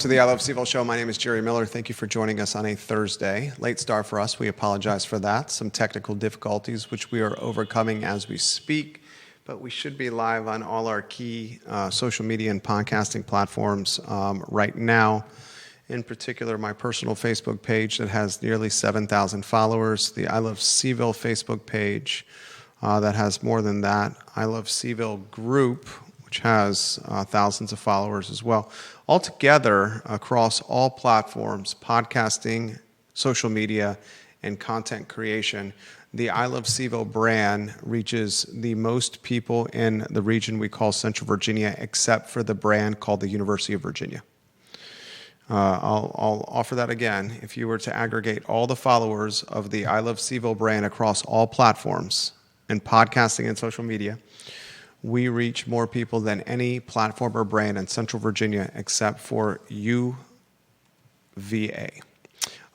To the I Love CVille Show. My name is Jerry Miller. Thank you for joining us on a Thursday. Late start for us. We apologize for that. Some technical difficulties, which we are overcoming as we speak. But we should be live on all our key social media and podcasting platforms right now. In particular, my personal Facebook page that has nearly 7,000 followers. The I Love CVille Facebook page that has more than that. I Love CVille group, which has thousands of followers as well. Altogether, across all platforms, podcasting, social media, and content creation, the I Love CVille brand reaches the most people in the region we call Central Virginia, except for the brand called the University of Virginia. I'll offer that again. If you were to aggregate all the followers of the I Love CVille brand across all platforms in podcasting and social media, we reach more people than any platform or brand in Central Virginia except for UVA.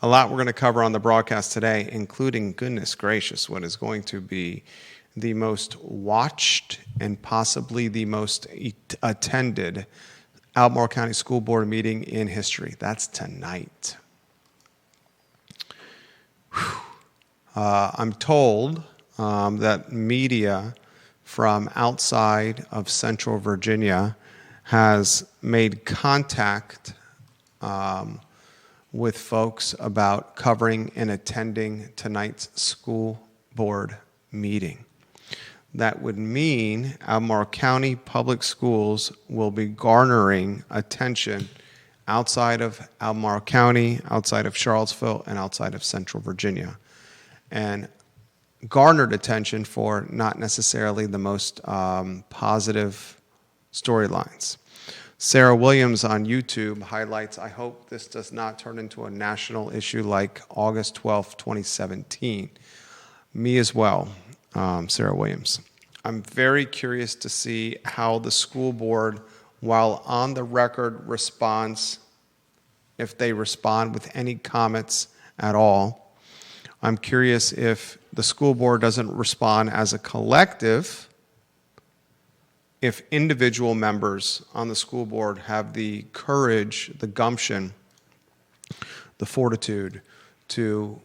A lot we're going to cover on the broadcast today, including, goodness gracious, what is going to be the most watched and possibly the most attended Albemarle County School Board meeting in history. That's tonight. I'm told that media from outside of Central Virginia has made contact with folks about covering and attending tonight's school board meeting. That would mean Albemarle County Public Schools will be garnering attention outside of Albemarle County, outside of Charlottesville, and outside of Central Virginia. And garnered attention for not necessarily the most positive storylines. Sarah Williams on YouTube highlights, I hope this does not turn into a national issue like August 12, 2017. Me as well, Sarah Williams. I'm very curious to see how the school board, while on the record, responds, if they respond with any comments at all. I'm curious if the school board doesn't respond as a collective, if individual members on the school board have the courage, the gumption, the fortitude to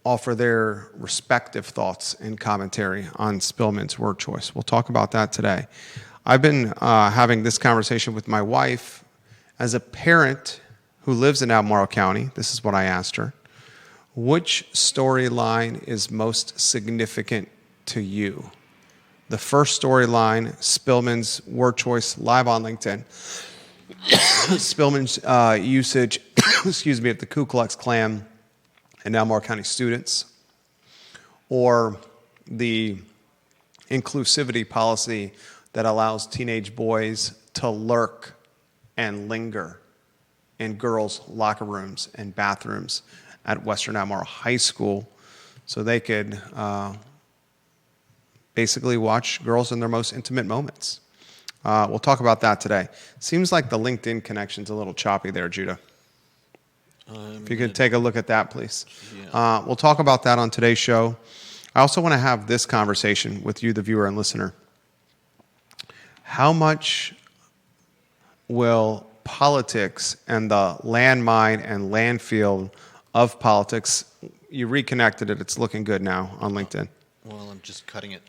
offer their respective thoughts and commentary on Spillman's word choice. We'll talk about that today. I've been having this conversation with my wife as a parent who lives in Albemarle County. This is what I asked her. Which storyline is most significant to you? The first storyline, Spillman's word choice, live on LinkedIn. Spillman's usage, of the Ku Klux Klan and Albemarle County students, or the inclusivity policy that allows teenage boys to lurk and linger in girls' locker rooms and bathrooms at Western Albemarle High School so they could basically watch girls in their most intimate moments. We'll talk about that today. Seems like the LinkedIn connection's a little choppy there, Judah. If you could take a look at that, please. Yeah. We'll talk about that on today's show. I also want to have this conversation with you, the viewer and listener. How much will politics and the landmine and landfill of politics, you reconnected it, it's looking good now on LinkedIn. Well, I'm just cutting it.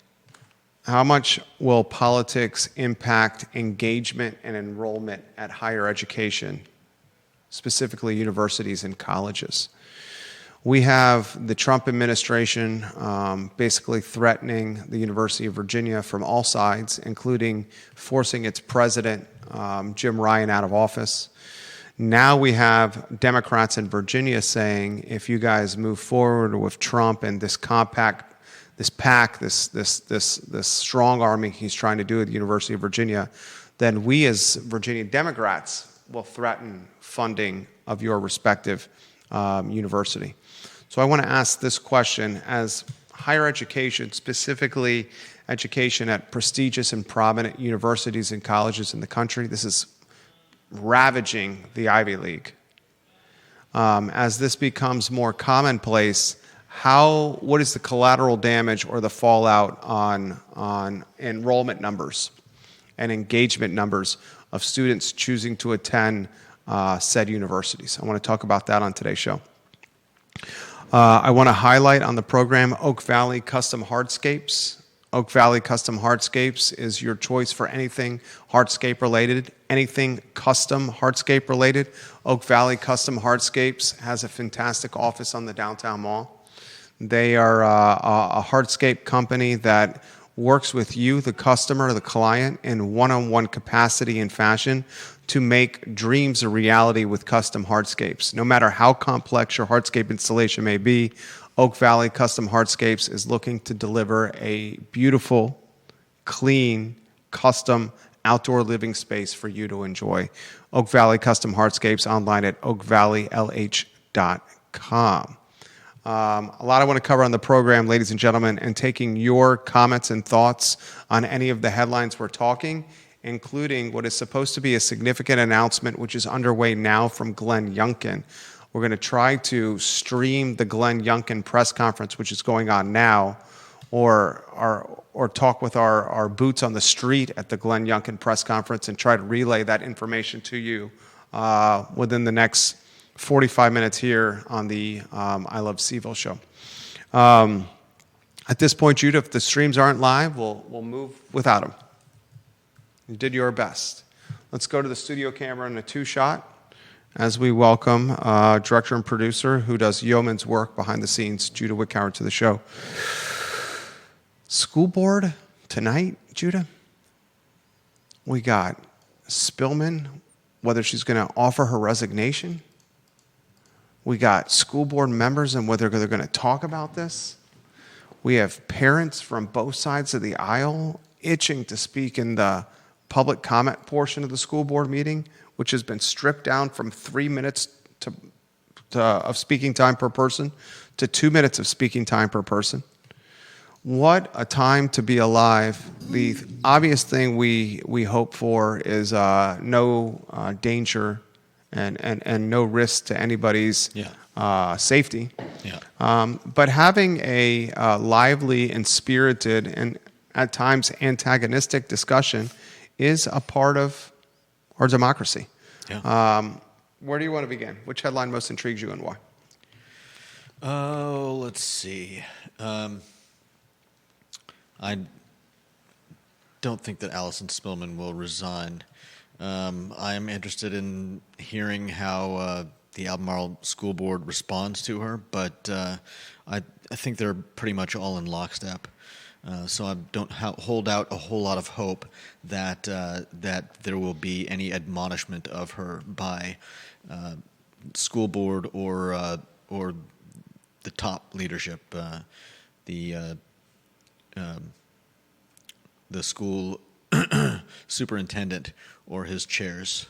How much will politics impact engagement and enrollment at higher education, specifically universities and colleges? We have the Trump administration basically threatening the University of Virginia from all sides, including forcing its president, Jim Ryan, out of office. Now we have Democrats in Virginia saying, if you guys move forward with Trump and this compact, this strong army he's trying to do at the University of Virginia, then we as Virginia Democrats will threaten funding of your respective university. So I want to ask this question: as higher education, specifically education at prestigious and prominent universities and colleges in the country, this is ravaging the Ivy League. As this becomes more commonplace, what is the collateral damage or the fallout on enrollment numbers and engagement numbers of students choosing to attend said universities. I want to talk about that on today's show. I want to highlight on the program Oak Valley Custom Hardscapes. Oak Valley Custom Hardscapes is your choice for anything hardscape related, anything custom hardscape related. Oak Valley Custom Hardscapes has a fantastic office on the downtown mall. They are a hardscape company that works with you, the customer, the client, in one-on-one capacity and fashion to make dreams a reality with custom hardscapes. No matter how complex your hardscape installation may be, Oak Valley Custom Hardscapes is looking to deliver a beautiful, clean, custom outdoor living space for you to enjoy. Oak Valley Custom Hardscapes online at oakvalleylh.com. A lot I want to cover on the program, ladies and gentlemen, and taking your comments and thoughts on any of the headlines we're talking, including what is supposed to be a significant announcement, which is underway now from Glenn Youngkin. We're going to try to stream the Glenn Youngkin press conference, which is going on now, or talk with our boots on the street at the Glenn Youngkin press conference and try to relay that information to you within the next 45 minutes here on the I Love CVille Show. At this point, Judah, if the streams aren't live, we'll move without them. You did your best. Let's go to the studio camera in a two-shot as we welcome director and producer who does yeoman's work behind the scenes, Judah Wickhauer, to the show. School board tonight, Judah. We got Spillman, whether she's going to offer her resignation. We got school board members and whether they're going to talk about this. We have parents from both sides of the aisle itching to speak in the public comment portion of the school board meeting, which has been stripped down from 3 minutes of speaking time per person to 2 minutes of speaking time per person. What a time to be alive. The obvious thing we hope for is no danger and no risk to anybody's safety. Yeah. But having a lively and spirited and at times antagonistic discussion is a part of our democracy. Yeah. Where do you want to begin? Which headline most intrigues you and why? Oh, let's see. I don't think that Allison Spillman will resign. I'm interested in hearing how the Albemarle School Board responds to her, but I think they're pretty much all in lockstep. So I don't hold out a whole lot of hope that there will be any admonishment of her by school board or the top leadership, the school superintendent or his chairs.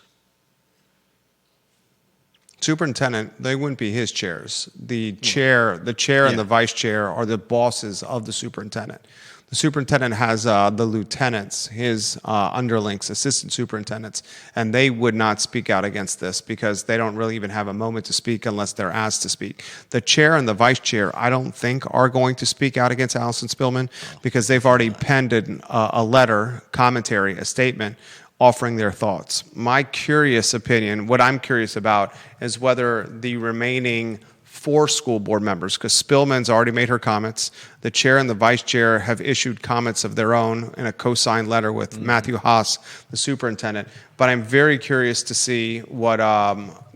Superintendent, they wouldn't be his chairs. The chair and the vice chair are the bosses of the superintendent. The superintendent has the lieutenants, his underlings, assistant superintendents, and they would not speak out against this because they don't really even have a moment to speak unless they're asked to speak. The chair and the vice chair, I don't think, are going to speak out against Allison Spillman because they've already penned a letter, commentary, a statement offering their thoughts. My curious opinion, what I'm curious about, is whether the remaining 4 school board members, because Spillman's already made her comments, the chair and the vice chair have issued comments of their own in a co-signed letter with Matthew Haas, the superintendent. But I'm very curious to see what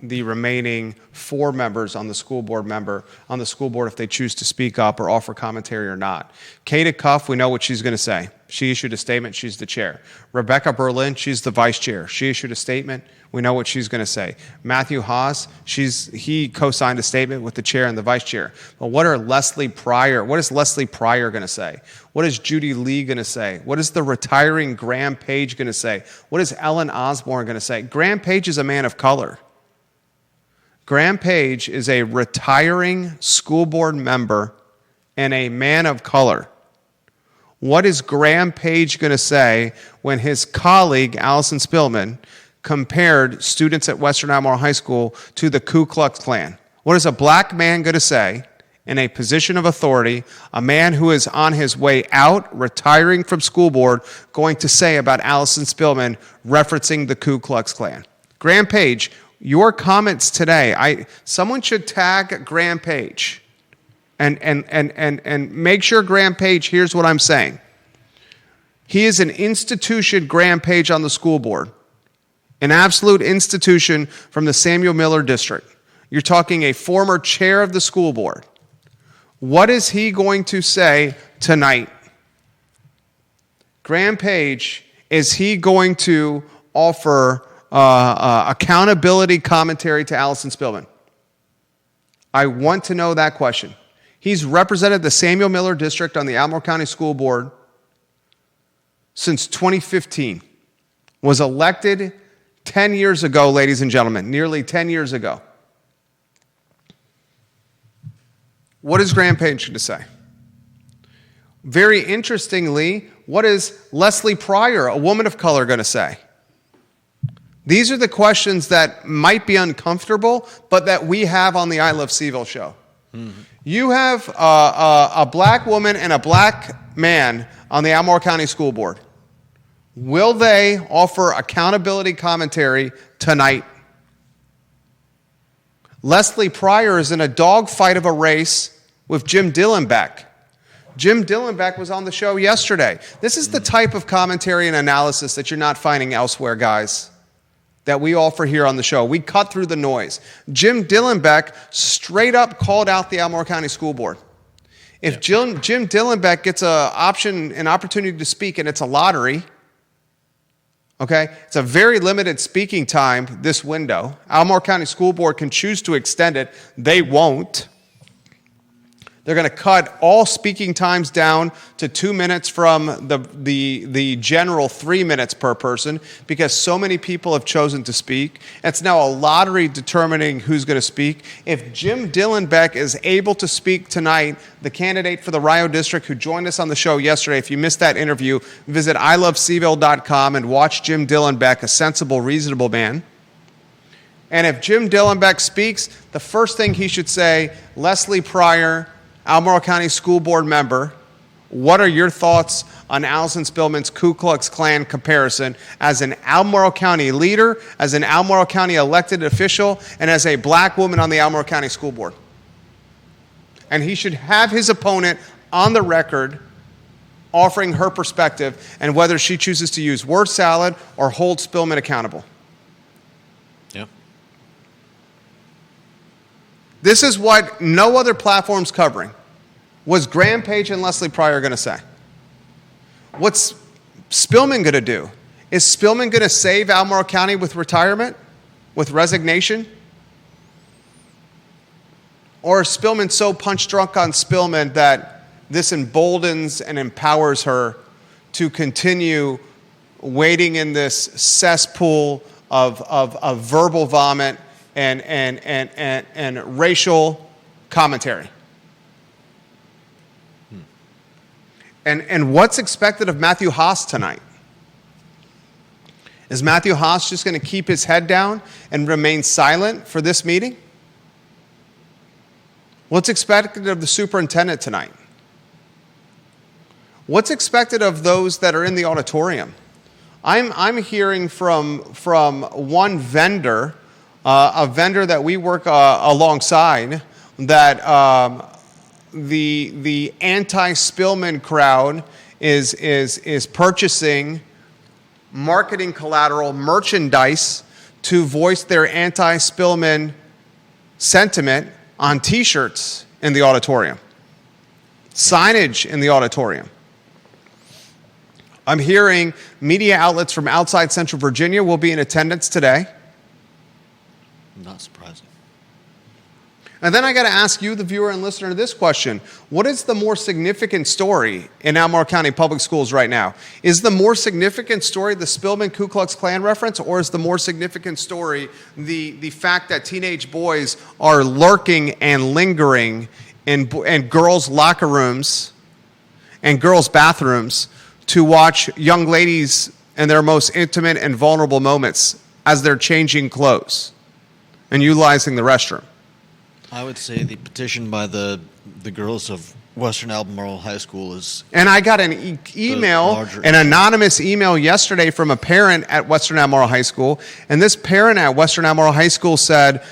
the remaining 4 members on the school board if they choose to speak up or offer commentary or not. Kata Cuff, we know what she's going to say. She issued a statement. She's the chair. Rebecca Berlin, she's the vice chair. She issued a statement. We know what she's going to say. Matthew Haas, he co-signed a statement with the chair and the vice chair. But what is Leslie Pryor going to say? What is Judy Lee going to say? What is the retiring Graham Page going to say? What is Ellen Osborne going to say? Graham Page is a man of color. Graham Page is a retiring school board member and a man of color. What is Graham Page going to say when his colleague, Allison Spillman, compared students at Western Albemarle High School to the Ku Klux Klan? What is a black man going to say in a position of authority, a man who is on his way out, retiring from school board, going to say about Allison Spillman referencing the Ku Klux Klan? Graham Page, your comments today, someone should tag Graham Page and make sure Graham Page hears what I'm saying. He is an institution, Graham Page, on the school board. An absolute institution from the Samuel Miller District. You're talking a former chair of the school board. What is he going to say tonight? Graham Page, is he going to offer accountability commentary to Allison Spillman? I want to know that question. He's represented the Samuel Miller District on the Albemarle County School Board since 2015. Was elected 10 years ago, ladies and gentlemen, nearly 10 years ago. What is Graham Page going to say? Very interestingly, what is Leslie Pryor, a woman of color, going to say? These are the questions that might be uncomfortable, but that we have on the I Love CVille show. Mm-hmm. You have a black woman and a black man on the Albemarle County School Board. Will they offer accountability commentary tonight? Leslie Pryor is in a dogfight of a race with Jim Dillenbeck. Jim Dillenbeck was on the show yesterday. This is the type of commentary and analysis that you're not finding elsewhere, guys, that we offer here on the show. We cut through the noise. Jim Dillenbeck straight up called out the Albemarle County School Board. If Jim Dillenbeck gets an opportunity to speak, and it's a lottery, okay, it's a very limited speaking time, this window. Albemarle County School Board can choose to extend it. They won't. They're going to cut all speaking times down to 2 minutes from the general 3 minutes per person because so many people have chosen to speak. It's now a lottery determining who's going to speak. If Jim Dillenbeck is able to speak tonight, the candidate for the Rio District who joined us on the show yesterday, if you missed that interview, visit ilovecville.com and watch Jim Dillenbeck, a sensible, reasonable man. And if Jim Dillenbeck speaks, the first thing he should say, Leslie Pryor, Albemarle County School Board member, what are your thoughts on Allison Spillman's Ku Klux Klan comparison as an Albemarle County leader, as an Albemarle County elected official, and as a black woman on the Albemarle County School Board? And he should have his opponent on the record offering her perspective and whether she chooses to use word salad or hold Spillman accountable. Yeah. This is what no other platform's covering. Was Graham Page and Leslie Pryor going to say? What's Spillman going to do? Is Spillman going to save Albemarle County with retirement? With resignation? Or is Spillman so punch drunk on Spillman that this emboldens and empowers her to continue wading in this cesspool of verbal vomit and racial commentary? And what's expected of Matthew Haas tonight? Is Matthew Haas just going to keep his head down and remain silent for this meeting? What's expected of the superintendent tonight? What's expected of those that are in the auditorium? I'm hearing from one vendor, a vendor that we work alongside, that the anti-Spillman crowd is purchasing marketing collateral, merchandise, to voice their anti-Spillman sentiment on T-shirts in the auditorium, signage in the auditorium. I'm hearing media outlets from outside Central Virginia will be in attendance today. Not surprising. And then I got to ask you, the viewer and listener, this question. What is the more significant story in Albemarle County Public Schools right now? Is the more significant story the Spillman Ku Klux Klan reference, or is the more significant story the fact that teenage boys are lurking and lingering in girls' locker rooms and girls' bathrooms to watch young ladies in their most intimate and vulnerable moments as they're changing clothes and utilizing the restroom? I would say the petition by the girls of Western Albemarle High School is. And I got an an anonymous email yesterday from a parent at Western Albemarle High School. And this parent at Western Albemarle High School said,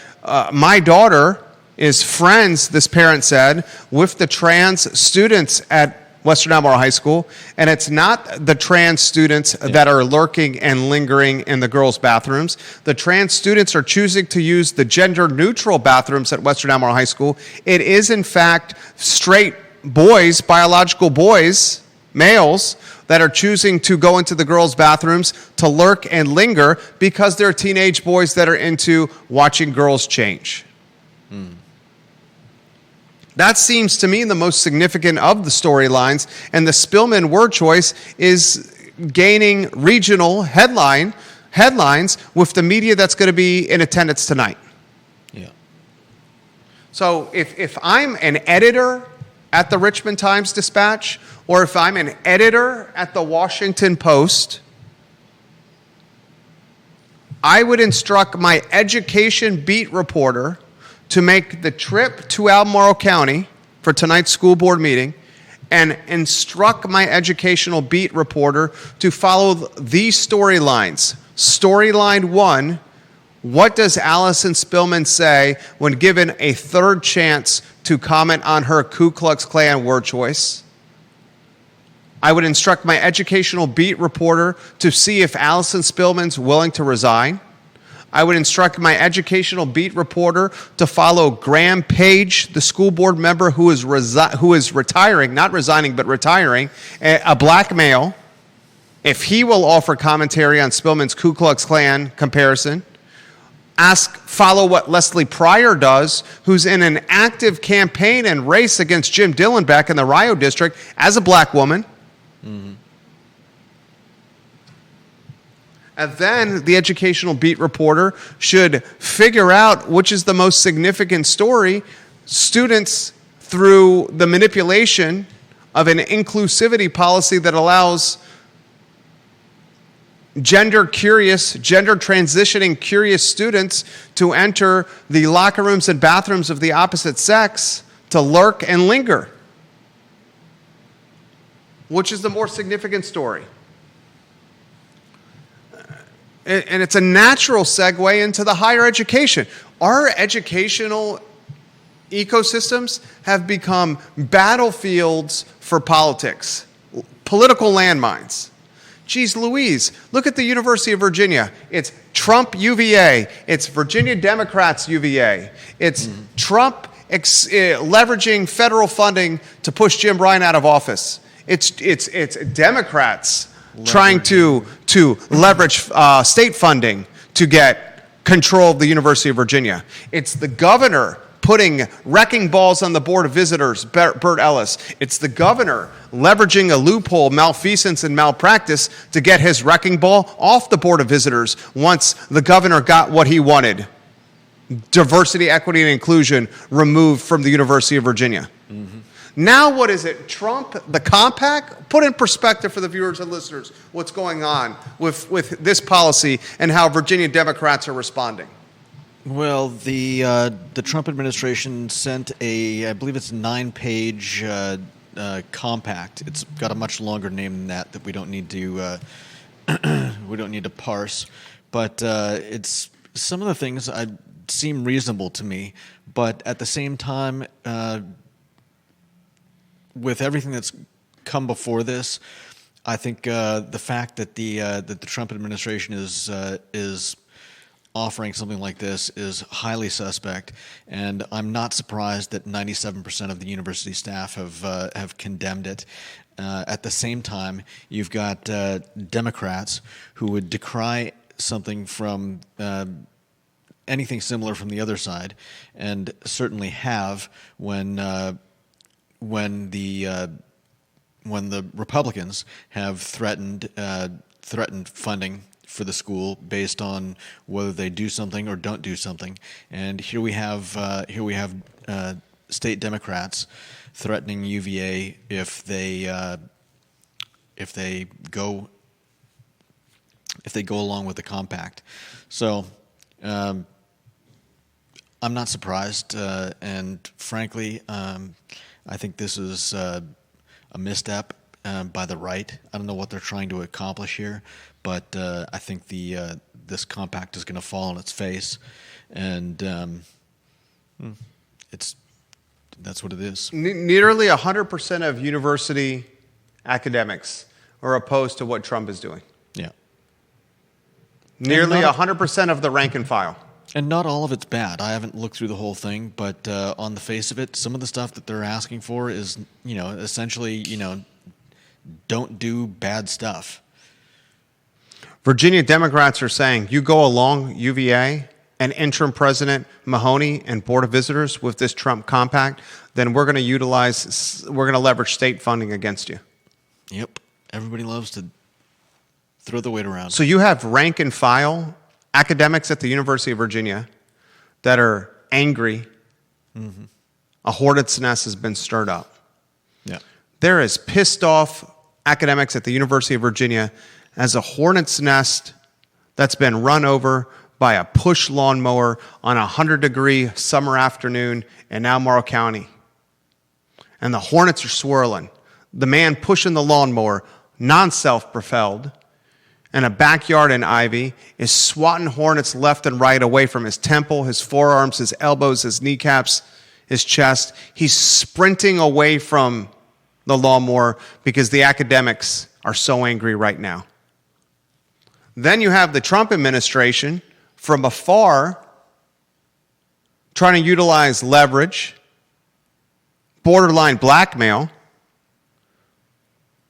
my daughter is friends, this parent said, with the trans students at Western Albemarle High School, and it's not the trans students that are lurking and lingering in the girls' bathrooms. The trans students are choosing to use the gender-neutral bathrooms at Western Albemarle High School. It is, in fact, straight boys, biological boys, males, that are choosing to go into the girls' bathrooms to lurk and linger because they're teenage boys that are into watching girls change. That seems to me the most significant of the storylines, and the Spillman word choice is gaining regional headlines with the media that's going to be in attendance tonight. Yeah. So if I'm an editor at the Richmond Times-Dispatch, or if I'm an editor at the Washington Post, I would instruct my education beat reporter to make the trip to Albemarle County for tonight's school board meeting and instruct my educational beat reporter to follow these storylines. Storyline 1, what does Allison Spillman say when given a third chance to comment on her Ku Klux Klan word choice? I would instruct my educational beat reporter to see if Allison Spillman's willing to resign. I would instruct my educational beat reporter to follow Graham Page, the school board member who is retiring, not resigning, but retiring, a black male, if he will offer commentary on Spillman's Ku Klux Klan comparison. Follow what Leslie Pryor does, who's in an active campaign and race against Jim Dillenbeck in the Rio district as a black woman. Mm-hmm. And then the educational beat reporter should figure out which is the most significant story. Students, through the manipulation of an inclusivity policy that allows gender transitioning curious students to enter the locker rooms and bathrooms of the opposite sex to lurk and linger. Which is the more significant story? And it's a natural segue into the higher education. Our educational ecosystems have become battlefields for politics, political landmines. Geez Louise, look at the University of Virginia. It's Trump UVA. It's Virginia Democrats UVA. It's Trump leveraging federal funding to push Jim Ryan out of office. It's Democrats trying to leverage state funding to get control of the University of Virginia. It's the governor putting wrecking balls on the Board of Visitors, Bert Ellis. It's the governor leveraging a loophole, malfeasance, and malpractice to get his wrecking ball off the Board of Visitors once the governor got what he wanted. Diversity, equity, and inclusion removed from the University of Virginia. Mm-hmm. Now what is it? Trump, the compact? Put in perspective for the viewers and listeners what's going on with this policy and how Virginia Democrats are responding. Well, the Trump administration sent I believe it's a 9-page compact. It's got a much longer name than that we don't need to parse. But it's some of the things seem reasonable to me, but at the same time, with everything that's come before this, I think the fact that the Trump administration is offering something like this is highly suspect, and I'm not surprised that 97% of the university staff have condemned it. At the same time, you've got Democrats who would decry something from anything similar from the other side, and certainly have when the Republicans have threatened funding for the school based on whether they do something or don't do something. And here we have state Democrats threatening UVA if they go along with the compact. So I'm not surprised, and frankly, I think this is a misstep by the right. I don't know what they're trying to accomplish here, but I think this compact is going to fall on its face, and that's what it is. Nearly 100% of university academics are opposed to what Trump is doing. Yeah. Nearly 100% of the rank and file. And not all of it's bad. I haven't looked through the whole thing, but on the face of it, some of the stuff that they're asking for is, essentially, don't do bad stuff. Virginia Democrats are saying, you go along, UVA, and interim president Mahoney and Board of Visitors with this Trump compact, then we're going to leverage state funding against you. Yep. Everybody loves to throw the weight around. So you have rank and file academics at the University of Virginia that are angry. Mm-hmm. A hornet's nest has been stirred up. Yeah. There is pissed off academics at the University of Virginia as a hornet's nest that's been run over by a push lawnmower on a 100-degree summer afternoon in Albemarle County. And the hornets are swirling. The man pushing the lawnmower, non-self-propelled, in a backyard in Ivy, is swatting hornets left and right away from his temple, his forearms, his elbows, his kneecaps, his chest. He's sprinting away from the lawnmower because the academics are so angry right now. Then you have the Trump administration from afar trying to utilize leverage, borderline blackmail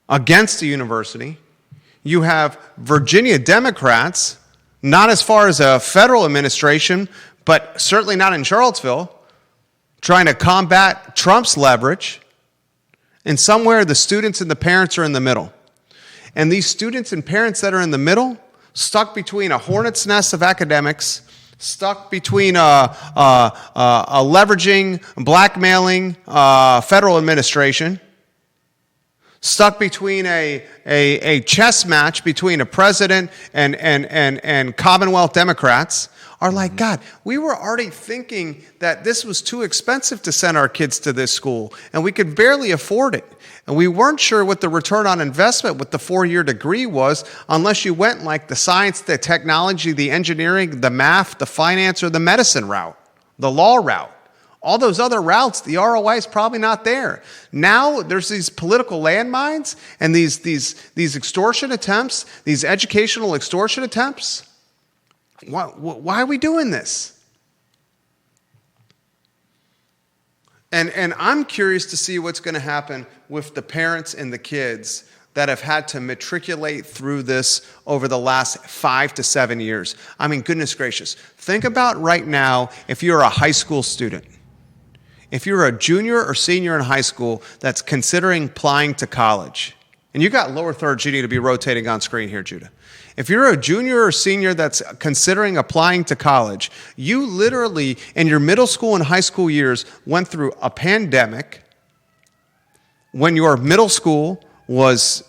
against the university. You have Virginia Democrats, not as far as a federal administration, but certainly not in Charlottesville, trying to combat Trump's leverage. And somewhere the students and the parents are in the middle. And these students and parents that are in the middle, stuck between a hornet's nest of academics, stuck between a leveraging, blackmailing federal administration, stuck between a chess match between a president and Commonwealth Democrats, are like, God, we were already thinking that this was too expensive to send our kids to this school, and we could barely afford it. And we weren't sure what the return on investment with the 4-year degree was unless you went like the science, the technology, the engineering, the math, the finance, or the medicine route, the law route. All those other routes, the ROI is probably not there. Now there's these political landmines and these extortion attempts, these educational extortion attempts. Why are we doing this? And I'm curious to see what's going to happen with the parents and the kids that have had to matriculate through this over the last 5 to 7 years. I mean, goodness gracious. Think about right now if you're a high school student. If you're a junior or senior in high school that's considering applying to college, and you got lower third Judy to be rotating on screen here, Judah. If you're a junior or senior that's considering applying to college, you literally, in your middle school and high school years, went through a pandemic when your middle school was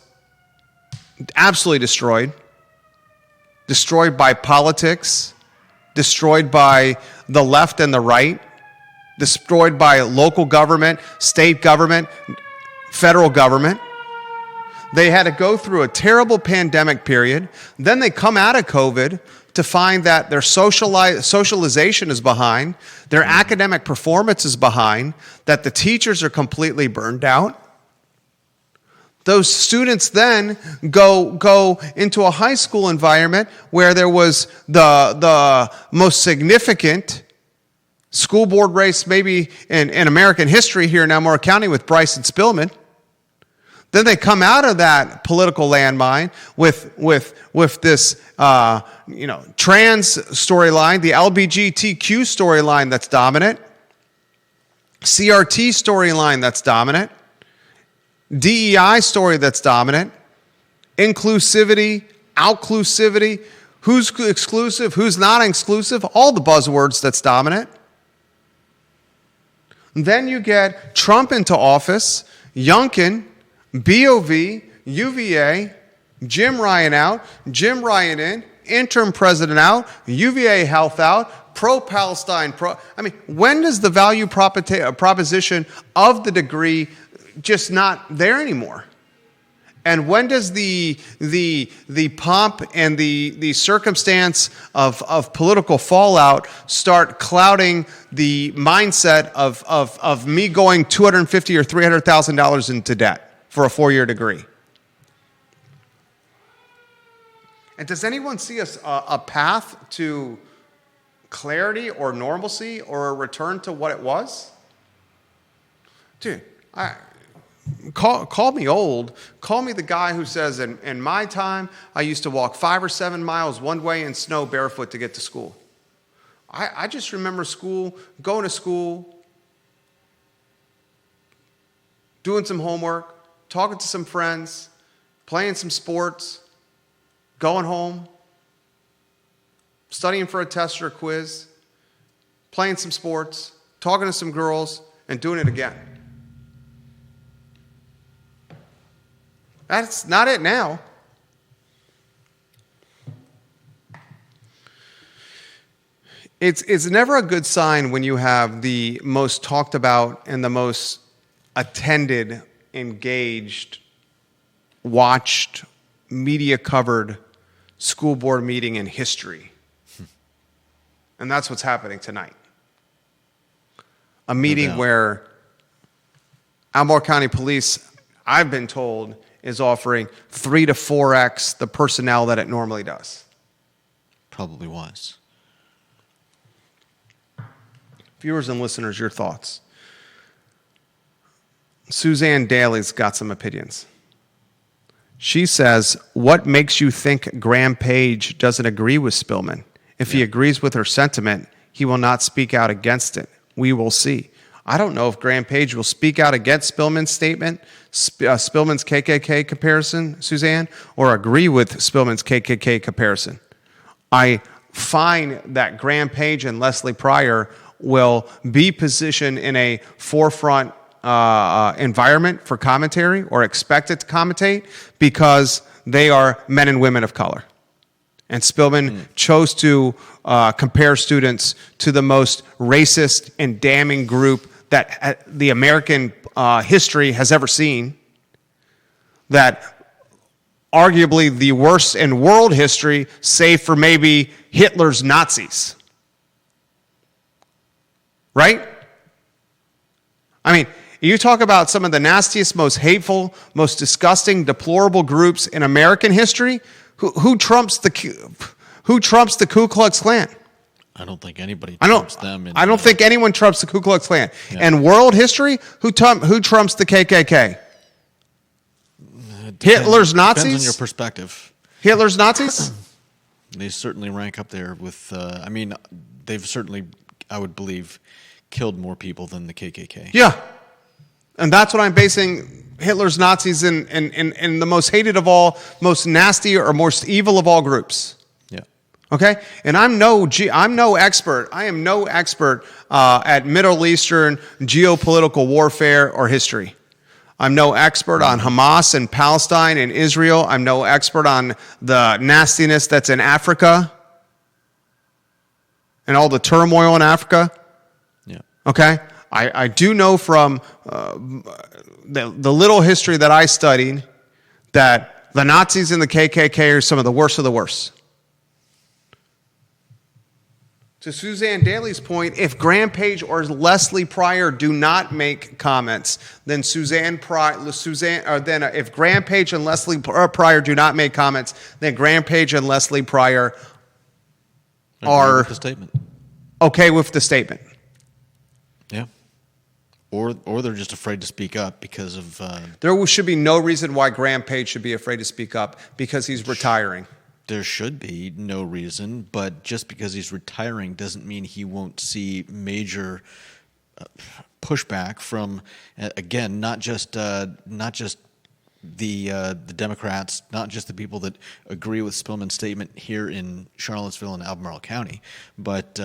absolutely destroyed by politics, destroyed by the left and the right, destroyed by local government, state government, federal government. They had to go through a terrible pandemic period. Then they come out of COVID to find that their socialization is behind, their academic performance is behind, that the teachers are completely burned out. Those students then go into a high school environment where there was the most significant school board race maybe in American history here in Albemarle County with Bryce and Spillman. Then they come out of that political landmine with this trans storyline, the LGBTQ storyline that's dominant, CRT storyline that's dominant, DEI story that's dominant, inclusivity, outclusivity, who's exclusive, who's not exclusive, all the buzzwords that's dominant. Then you get Trump into office, Youngkin, BOV, UVA, Jim Ryan out, Jim Ryan in, interim president out, UVA health out, pro-Palestine, when does the value proposition of the degree just not there anymore? And when does the pomp and the circumstance of political fallout start clouding the mindset of me going $250,000 or $300,000 into debt for a 4-year degree? And does anyone see a path to clarity or normalcy or a return to what it was? Dude, call me old. Call me the guy who says, in my time, I used to walk 5 or 7 miles one way in snow barefoot to get to school. I just remember going to school, doing some homework, talking to some friends, playing some sports, going home, studying for a test or a quiz, playing some sports, talking to some girls, and doing it again. That's not it now. It's never a good sign when you have the most talked about and the most attended, engaged, watched, media-covered school board meeting in history. And that's what's happening tonight. A meeting where Albemarle County Police, I've been told, is offering 3 to 4x the personnel that it normally does. Probably was. Viewers and listeners, your thoughts. Suzanne Daly's got some opinions. She says, what makes you think Graham Page doesn't agree with Spillman? If he agrees with her sentiment, he will not speak out against it. We will see. I don't know if Graham Page will speak out against Spillman's statement, Spillman's KKK comparison, Suzanne, or agree with Spillman's KKK comparison. I find that Graham Page and Leslie Pryor will be positioned in a forefront environment for commentary or expected to commentate because they are men and women of color. And Spillman chose to compare students to the most racist and damning group that the American history has ever seen, that arguably the worst in world history, save for maybe Hitler's Nazis. Right? I mean, you talk about some of the nastiest, most hateful, most disgusting, deplorable groups in American history. Who trumps the Ku Klux Klan? I don't think anybody trumps them. I don't think anyone trumps the Ku Klux Klan. Yeah. And world history, who trumps the KKK? Hitler's Nazis? Depends on your perspective. Hitler's Nazis? They certainly rank up there with, they've certainly, I would believe, killed more people than the KKK. Yeah. And that's what I'm basing Hitler's Nazis in the most hated of all, most nasty or most evil of all groups. Yeah. Okay? And I'm no expert. I am no expert at Middle Eastern geopolitical warfare or history. I'm no expert on Hamas and Palestine and Israel. I'm no expert on the nastiness that's in Africa and all the turmoil in Africa. Yeah. Okay? I do know from the little history that I studied that the Nazis and the KKK are some of the worst of the worst. To Suzanne Daly's point, if Graham Page or Leslie Pryor do not make comments, then if Graham Page and Leslie Pryor do not make comments, then Graham Page and Leslie Pryor are okay with the statement. Yeah. Or they're just afraid to speak up because of... There should be no reason why Graham Page should be afraid to speak up because he's retiring. There should be no reason, but just because he's retiring doesn't mean he won't see major pushback from, again, not just the Democrats, not just the people that agree with Spillman's statement here in Charlottesville and Albemarle County, but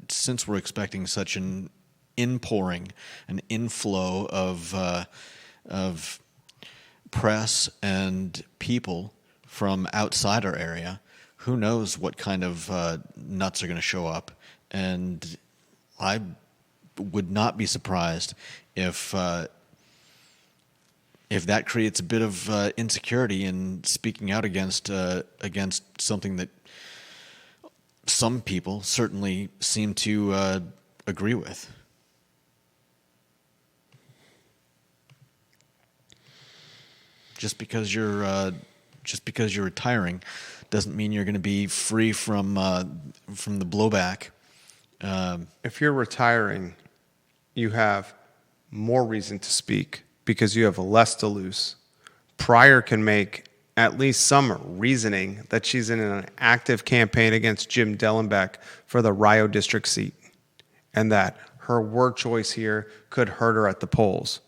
since we're expecting such an inpouring, an inflow of press and people from outside our area, who knows what kind of nuts are going to show up And I would not be surprised if that creates a bit of insecurity in speaking out against something that some people certainly seem to agree with. Just because you're retiring doesn't mean you're going to be free from the blowback. If you're retiring, you have more reason to speak because you have less to lose. Pryor can make at least some reasoning that she's in an active campaign against Jim Dellenbeck for the Rio district seat and that her word choice here could hurt her at the polls.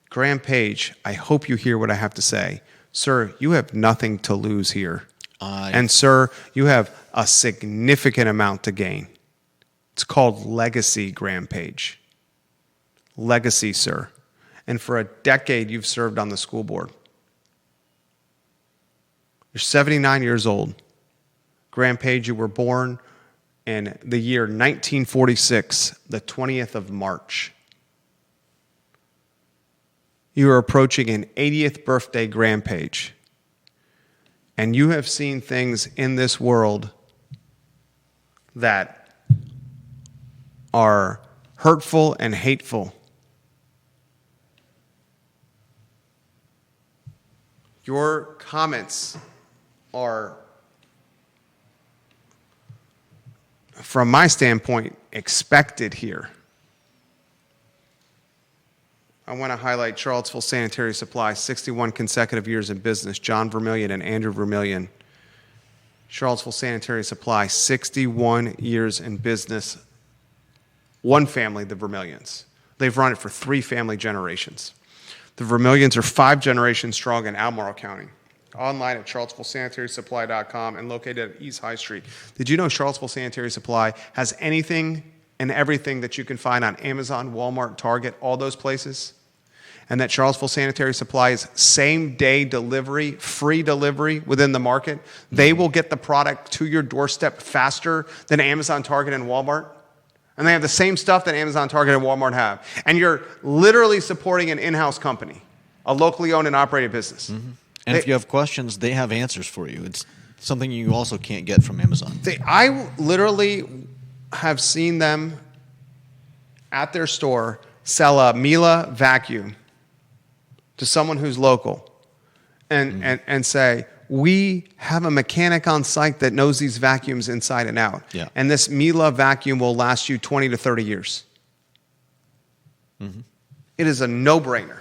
Graham Page, I hope you hear what I have to say. Sir, you have nothing to lose here. And sir, you have a significant amount to gain. It's called legacy, Graham Page. Legacy, sir. And for a decade, you've served on the school board. You're 79 years old. Graham Page, you were born in the year 1946, the 20th of March. You are approaching an 80th birthday, Graham Page. And you have seen things in this world that are hurtful and hateful. Your comments are, from my standpoint, expected here. I want to highlight Charlottesville Sanitary Supply, 61 consecutive years in business, John Vermillion and Andrew Vermillion. Charlottesville Sanitary Supply, 61 years in business. One family, the Vermillions. They've run it for 3 family generations. The Vermillions are 5 generations strong in Albemarle County. Online at charlottesvillesanitarysupply.com and located at East High Street. Did you know Charlottesville Sanitary Supply has anything and everything that you can find on Amazon, Walmart, Target, all those places? And that Charlottesville Sanitary Supply is same-day delivery, free delivery within the market. They will get the product to your doorstep faster than Amazon, Target, and Walmart. And they have the same stuff that Amazon, Target, and Walmart have. And you're literally supporting an in-house company, a locally owned and operated business. Mm-hmm. And if you have questions, they have answers for you. It's something you also can't get from Amazon. I literally have seen them at their store sell a Miele vacuum to someone who's local and say, we have a mechanic on site that knows these vacuums inside and out. Yeah. And this Miele vacuum will last you 20 to 30 years. Mm-hmm. It is a no-brainer.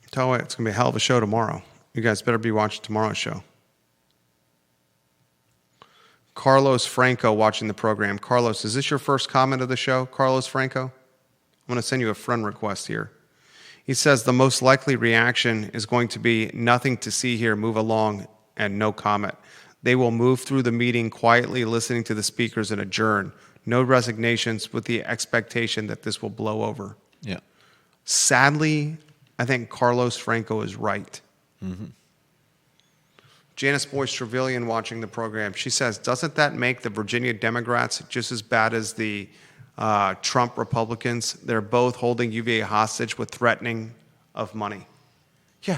Tell you what, it's going to be a hell of a show tomorrow. You guys better be watching tomorrow's show. Carlos Franco watching the program. Carlos, is this your first comment of the show, Carlos Franco? I'm going to send you a friend request here. He says the most likely reaction is going to be nothing to see here, move along, and no comment. They will move through the meeting quietly, listening to the speakers and adjourn. No resignations with the expectation that this will blow over. Yeah. Sadly, I think Carlos Franco is right. Mm-hmm. Janice Boyce-Trevelyan watching the program. She says, doesn't that make the Virginia Democrats just as bad as the Trump Republicans? They're both holding UVA hostage with threatening of money. Yeah.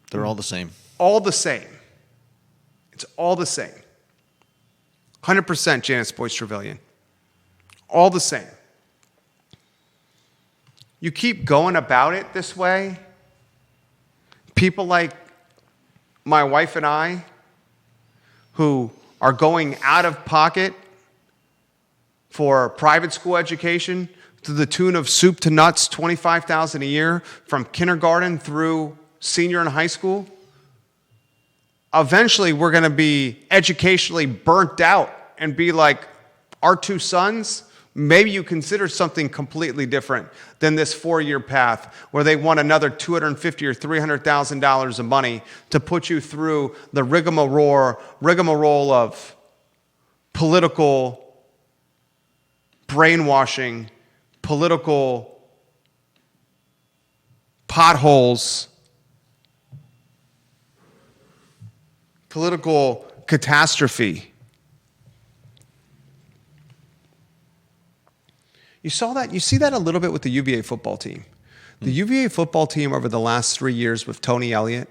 They're all the same. All the same. It's all the same. 100% Janice Boyce-Trevelyan. All the same. You keep going about it this way, people like my wife and I, who are going out of pocket for private school education to the tune of soup to nuts, $25,000 a year from kindergarten through senior in high school, eventually we're going to be educationally burnt out and be like our 2 sons. Maybe you consider something completely different than this 4-year path where they want another $250,000 or $300,000 of money to put you through the rigmarole of political brainwashing, political potholes, political catastrophe. You saw that. You see that a little bit with the UVA football team. The UVA football team over the last 3 years with Tony Elliott.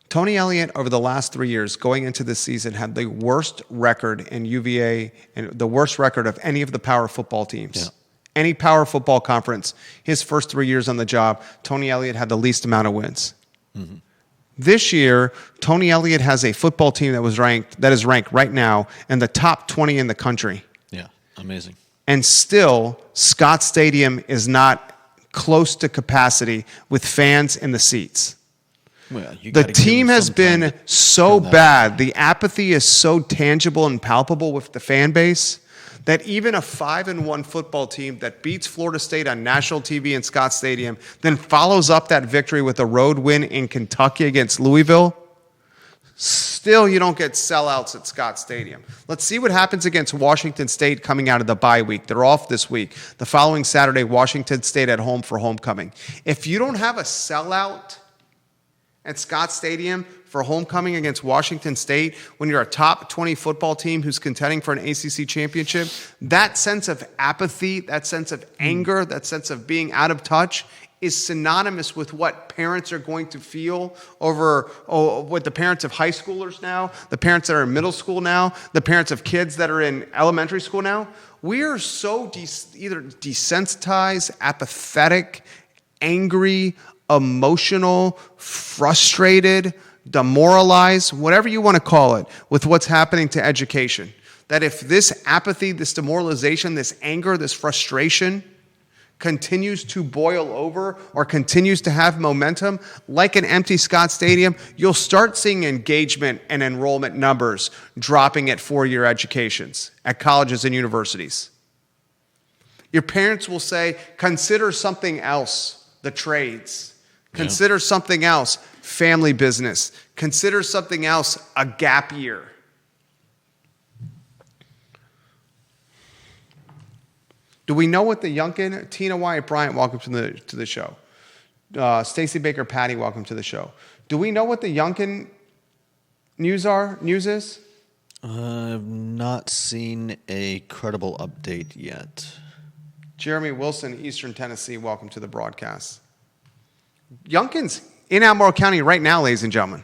Tony Elliott over the last 3 years going into this season had the worst record in UVA and the worst record of any of the power football teams. Yeah. Any power football conference, his first 3 years on the job, Tony Elliott had the least amount of wins. Mm-hmm. This year, Tony Elliott has a football team that is ranked right now in the top 20 in the country. Yeah, amazing. And still, Scott Stadium is not close to capacity with fans in the seats. Well, the team has been so bad. The apathy is so tangible and palpable with the fan base that even a 5-1 football team that beats Florida State on national TV in Scott Stadium, then follows up that victory with a road win in Kentucky against Louisville, still you don't get sellouts at Scott Stadium. Let's see what happens against Washington State coming out of the bye week. They're off this week. The following Saturday, Washington State at home for homecoming. If you don't have a sellout at Scott Stadium for homecoming against Washington State, when you're a top 20 football team who's contending for an ACC championship, that sense of apathy, that sense of anger, that sense of being out of touch is synonymous with what parents are going to feel with the parents of high schoolers now, the parents that are in middle school now, the parents of kids that are in elementary school now. We are so either desensitized, apathetic, angry, emotional, frustrated, demoralized, whatever you want to call it, with what's happening to education. That if this apathy, this demoralization, this anger, this frustration continues to boil over or continues to have momentum, like an empty Scott Stadium, you'll start seeing engagement and enrollment numbers dropping at four-year educations, at colleges and universities. Your parents will say, consider something else, the trades. Consider something else, family business. Consider something else, a gap year. Do we know what the Youngkin? Tina Wyatt Bryant, welcome to the show. Stacey Baker Patty, welcome to the show. Do we know what the Youngkin news is? I've not seen a credible update yet. Jeremy Wilson, Eastern Tennessee, welcome to the broadcast. Youngkin's in Albemarle County right now, ladies and gentlemen.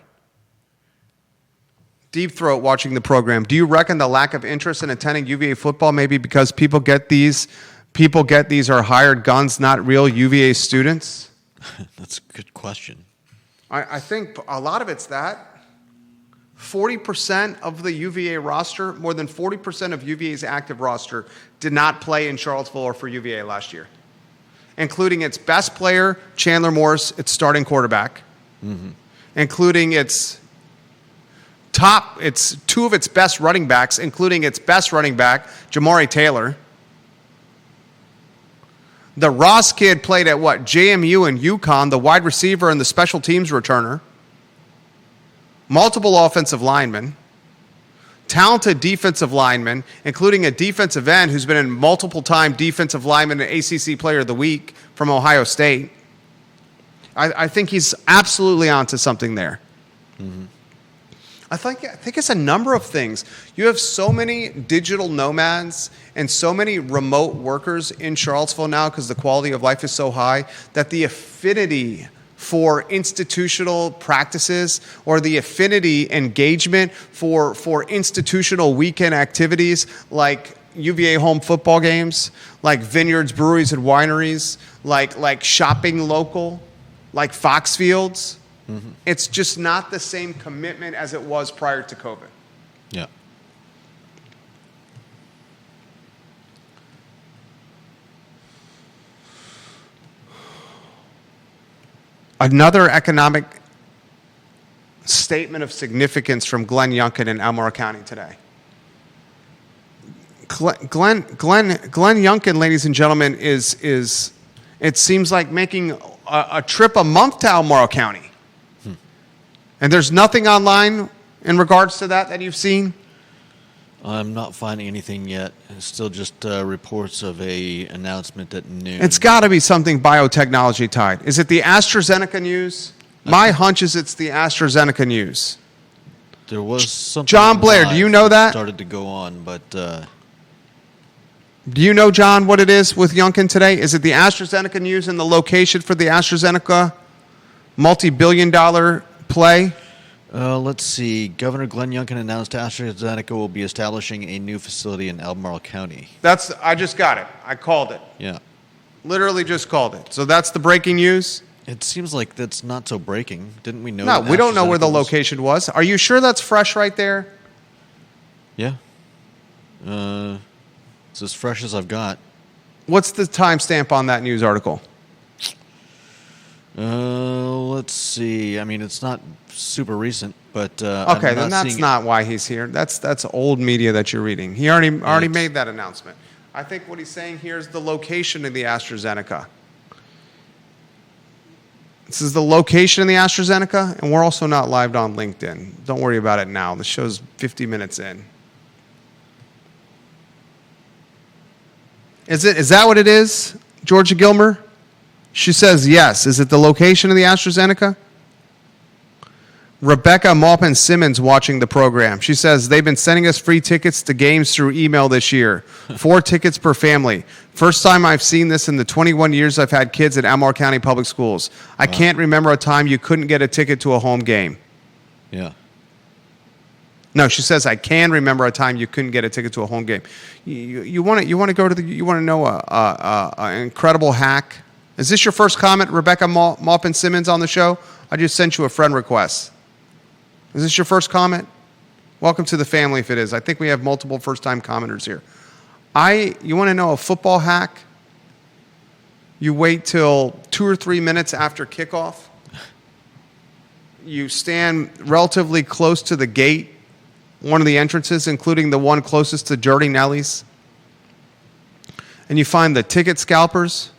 Deep Throat watching the program. Do you reckon the lack of interest in attending UVA football may be because people get these are hired guns, not real UVA students? That's a good question. I think a lot of it's that. 40% of the UVA roster, more than 40% of UVA's active roster did not play in Charlottesville or for UVA last year, including its best player, Chandler Morris, its starting quarterback, including its two of its best running backs, including its best running back, Jamari Taylor. The Ross kid played at JMU and UConn, the wide receiver and the special teams returner. Multiple offensive linemen. Talented defensive linemen, including a defensive end who's been a multiple-time defensive lineman and ACC Player of the Week from Ohio State. I think he's absolutely onto something there. Mm-hmm. I think it's a number of things. You have so many digital nomads and so many remote workers in Charlottesville now because the quality of life is so high that the affinity for institutional practices or the affinity engagement for institutional weekend activities like UVA home football games, like vineyards, breweries, and wineries, like shopping local, like Foxfields. Mm-hmm. It's just not the same commitment as it was prior to COVID. Yeah. Another economic statement of significance from Glenn Youngkin in Albemarle County today. Glenn Youngkin, ladies and gentlemen, is it seems like making a trip a month to Albemarle County. And there's nothing online in regards to that you've seen? I'm not finding anything yet. It's still just reports of a announcement at noon. It's got to be something biotechnology tied. Is it the AstraZeneca news? My hunch is it's the AstraZeneca news. There was something. John Blair, do you know that? Started to go on, but do you know, John, what it is with Youngkin today? Is it the AstraZeneca news and the location for the AstraZeneca multi-billion-dollar play? let's see. Governor Glenn Youngkin announced AstraZeneca will be establishing a new facility in Albemarle County. I just got it. I called it. Yeah. Literally just called it. So that's the breaking news? It seems like that's not so breaking. Didn't we know? No, that we don't know where the AstraZeneca was- location was. Are you sure that's fresh right there? Yeah. It's as fresh as I've got. What's the timestamp on that news article? Let's see. I mean, it's not super recent, but Okay, I'm then that's seeing- not why he's here. That's old media that you're reading. He already made that announcement. I think what he's saying here is the location of the AstraZeneca. This is the location of the AstraZeneca, and we're also not live on LinkedIn. Don't worry about it now. The show's 50 minutes in. Is that what it is, Georgia Gilmer? She says yes. Is it the location of the AstraZeneca? Rebecca Maupin-Simmons watching the program. She says they've been sending us free tickets to games through email this year. 4 tickets per family. First time I've seen this in the 21 years I've had kids at Albemarle County Public Schools. I can't remember a time you couldn't get a ticket to a home game. Yeah. No, she says I can remember a time you couldn't get a ticket to a home game. You want to go to the, you want to know an incredible hack? Is this your first comment, Rebecca Maupin-Simmons, on the show? I just sent you a friend request. Is this your first comment? Welcome to the family if it is. I think we have multiple first-time commenters here. You want to know a football hack? You wait till 2 or 3 minutes after kickoff. You stand relatively close to the gate, one of the entrances, including the one closest to Dirty Nelly's. And you find the ticket scalpers.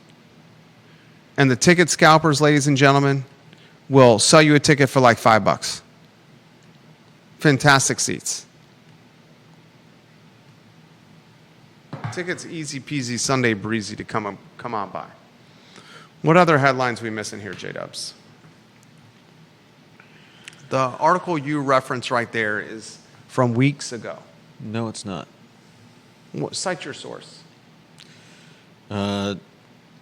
And the ticket scalpers, ladies and gentlemen, will sell you a ticket for like $5. Fantastic seats. Tickets easy peasy Sunday breezy to come on by. What other headlines we missing here, J-Dubs? The article you reference right there is from weeks ago. No, it's not. Cite your source.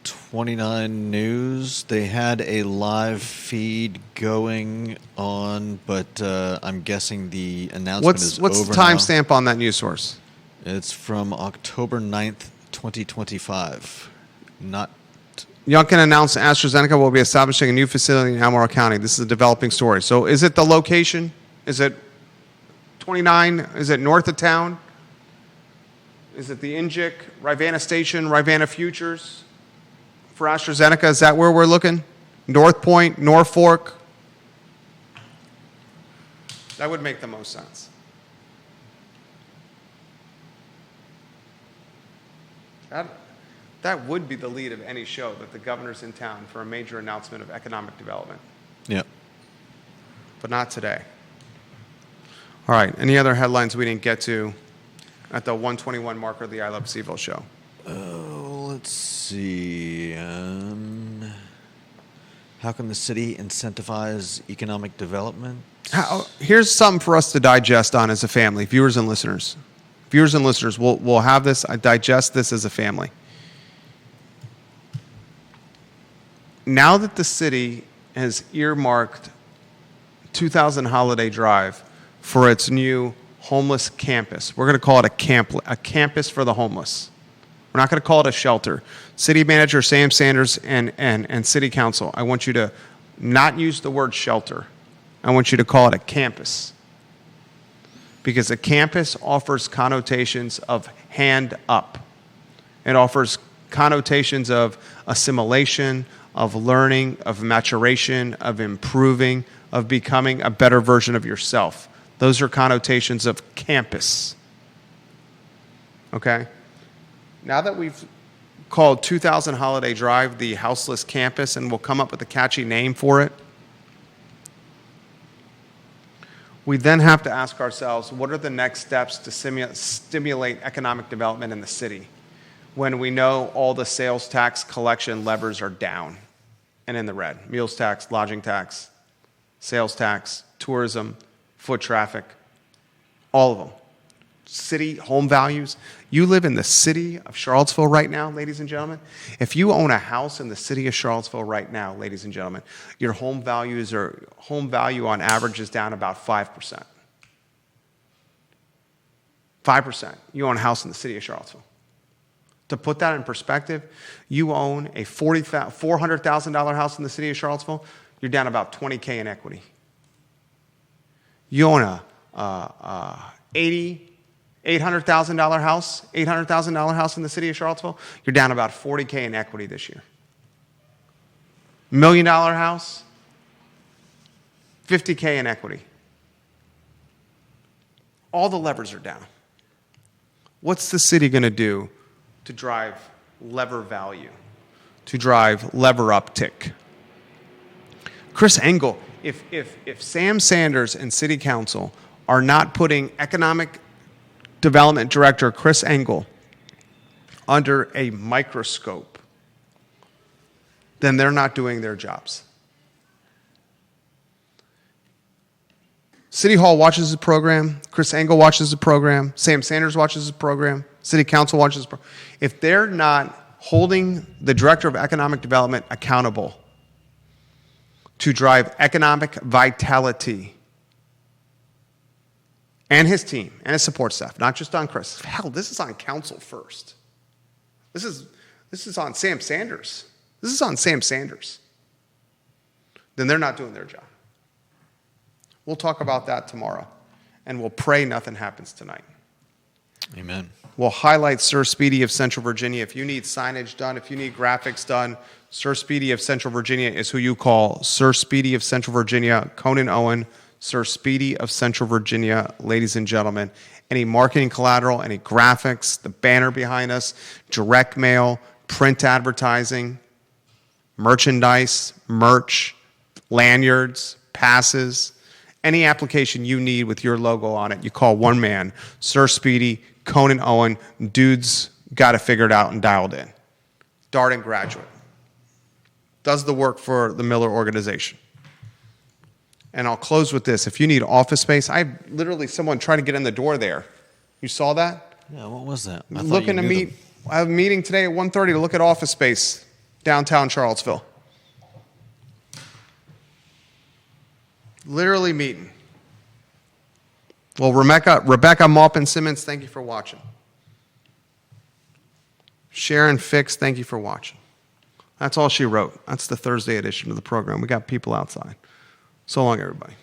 29 News. They had a live feed going on, but I'm guessing the announcement is over What's the now. timestamp on that news source? It's from October 9th, 2025. Not Youngkin announced AstraZeneca will be establishing a new facility in Albemarle County. This is a developing story. So is it the location? Is it 29? Is it north of town? Is it the Injic, Rivanna Station, Rivanna Futures for AstraZeneca? Is that where we're looking? North Point, Norfolk? That would make the most sense. That would be the lead of any show, that the governor's in town for a major announcement of economic development. Yeah. But not today. All right, any other headlines we didn't get to at the 121 marker of the I Love CVille show? Let's see. How can the city incentivize economic development? Here's something for us to digest on as a family, viewers and listeners. Viewers and listeners, we'll have this, digest this as a family. Now that the city has earmarked 2000 Holiday Drive for its new homeless campus, we're going to call it a campus for the homeless. We're not going to call it a shelter. City Manager Sam Sanders and City Council, I want you to not use the word shelter. I want you to call it a campus. Because a campus offers connotations of hand up. It offers connotations of assimilation, of learning, of maturation, of improving, of becoming a better version of yourself. Those are connotations of campus. Okay? Now that we've called 2000 Holiday Drive the houseless campus, and we'll come up with a catchy name for it, We then have to ask ourselves, what are the next steps to stimulate economic development in the city when we know all the sales tax collection levers are down and in the red? Meals tax, lodging tax, sales tax, tourism, foot traffic, all of them. City home values. You live in the city of Charlottesville right now, ladies and gentlemen. If you own a house in the city of Charlottesville right now, ladies and gentlemen, your home value on average is down about 5%. 5%. You own a house in the city of Charlottesville. To put that in perspective, you own a $400,000 house in the city of Charlottesville, you're down about $20K in equity. You own a $800,000 house in the city of Charlottesville, you're down about $40K in equity this year. $1 million house, $50K in equity. All the levers are down. What's the city going to do to drive lever value, to drive lever uptick? Chris Engel, if Sam Sanders and City Council are not putting Economic Development Director Chris Engel under a microscope, then they're not doing their jobs. City Hall watches the program, Chris Engel watches the program, Sam Sanders watches the program, City Council watches the program. If they're not holding the Director of Economic Development accountable to drive economic vitality, and his team and his support staff, not just on Chris. Hell, this is on council first. This is on Sam Sanders. This is on Sam Sanders. Then they're not doing their job. We'll talk about that tomorrow, and we'll pray nothing happens tonight. Amen. We'll highlight Sir Speedy of Central Virginia. If you need signage done, if you need graphics done, Sir Speedy of Central Virginia is who you call. Sir Speedy of Central Virginia, Conan Owen, Sir Speedy of Central Virginia, ladies and gentlemen. Any marketing collateral, any graphics, the banner behind us, direct mail, print advertising, merchandise, merch, lanyards, passes, any application you need with your logo on it, you call one man, Sir Speedy, Conan Owen. Dude's got it figured out and dialed in. Darden graduate. Does the work for the Miller organization. And I'll close with this. If you need office space, I literally, someone tried to get in the door there. You saw that? Yeah, what was that? I Looking to meet, I have a meeting today at 1:30 to look at office space downtown Charlottesville. Literally meeting. Well, Rebecca Maupin-Simmons, thank you for watching. Sharon Fix, thank you for watching. That's all she wrote. That's the Thursday edition of the program. We got people outside. So long, everybody.